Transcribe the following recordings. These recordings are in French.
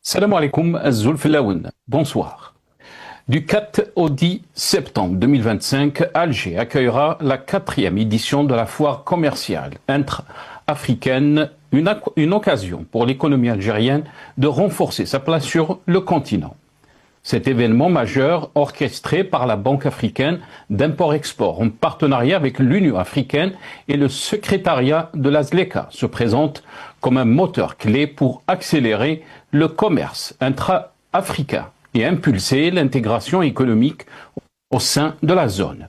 Salam alaikum, Zulfilaoun. Bonsoir. Du 4 au 10 septembre 2025, Alger accueillera la 4e édition de la foire commerciale intra-africaine, une occasion pour l'économie algérienne de renforcer sa place sur le continent. Cet événement majeur, orchestré par la Banque africaine d'import-export en partenariat avec l'Union africaine et le secrétariat de la ZLECA, se présente comme un moteur clé pour accélérer le commerce intra-africain et impulser l'intégration économique au sein de la zone.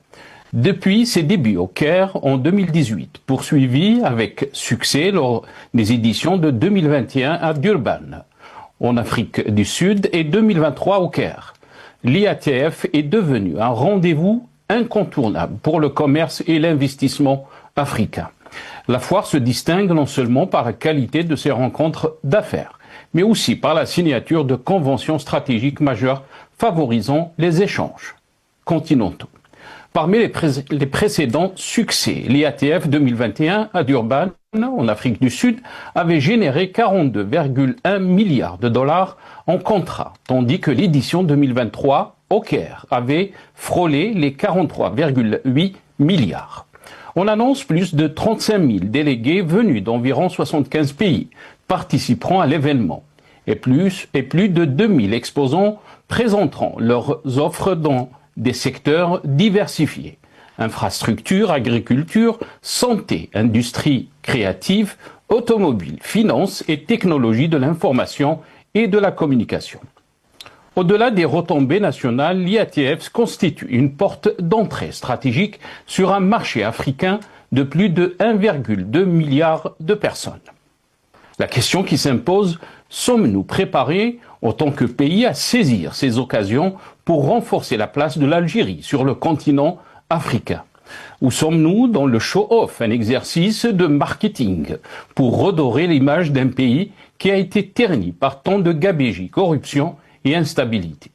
Depuis ses débuts au Caire en 2018, poursuivi avec succès lors des éditions de 2021 à Durban, en Afrique du Sud, et 2023 au Caire, l'IATF est devenu un rendez-vous incontournable pour le commerce et l'investissement africain. La foire se distingue non seulement par la qualité de ses rencontres d'affaires, mais aussi par la signature de conventions stratégiques majeures favorisant les échanges continentaux. Parmi les précédents succès, l'IATF 2021 à Durban, en Afrique du Sud, avait généré 42,1 milliards de dollars en contrats, tandis que l'édition 2023 au Caire avait frôlé les 43,8 milliards. On annonce plus de 35 000 délégués venus d'environ 75 pays participeront à l'événement et plus de 2000 exposants présenteront leurs offres dans des secteurs diversifiés: infrastructure, agriculture, santé, industrie créative, automobile, finance et technologie de l'information et de la communication. Au-delà des retombées nationales, l'IATF constitue une porte d'entrée stratégique sur un marché africain de plus de 1,2 milliard de personnes. La question qui s'impose: sommes-nous préparés en tant que pays à saisir ces occasions pour renforcer la place de l'Algérie sur le continent africain? Ou sommes-nous dans le show-off, un exercice de marketing pour redorer l'image d'un pays qui a été terni par tant de gabegie, corruption et instabilité?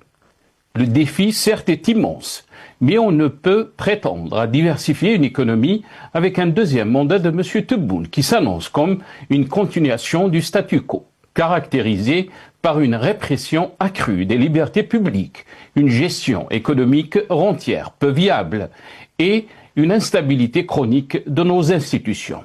Le défi, certes, est immense, mais on ne peut prétendre à diversifier une économie avec un deuxième mandat de M. Tebboune, qui s'annonce comme une continuation du statu quo, caractérisé par une répression accrue des libertés publiques, une gestion économique rentière peu viable et une instabilité chronique de nos institutions.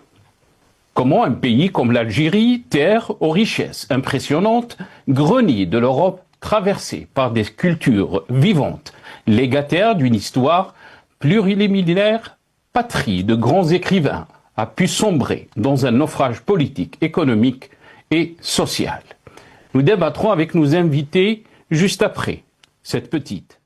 Comment un pays comme l'Algérie, terre aux richesses impressionnantes, grenier de l'Europe, traversé par des cultures vivantes, légataire d'une histoire plurimillénaire, patrie de grands écrivains, a pu sombrer dans un naufrage politique, économique et social? Nous débattrons avec nos invités juste après cette petite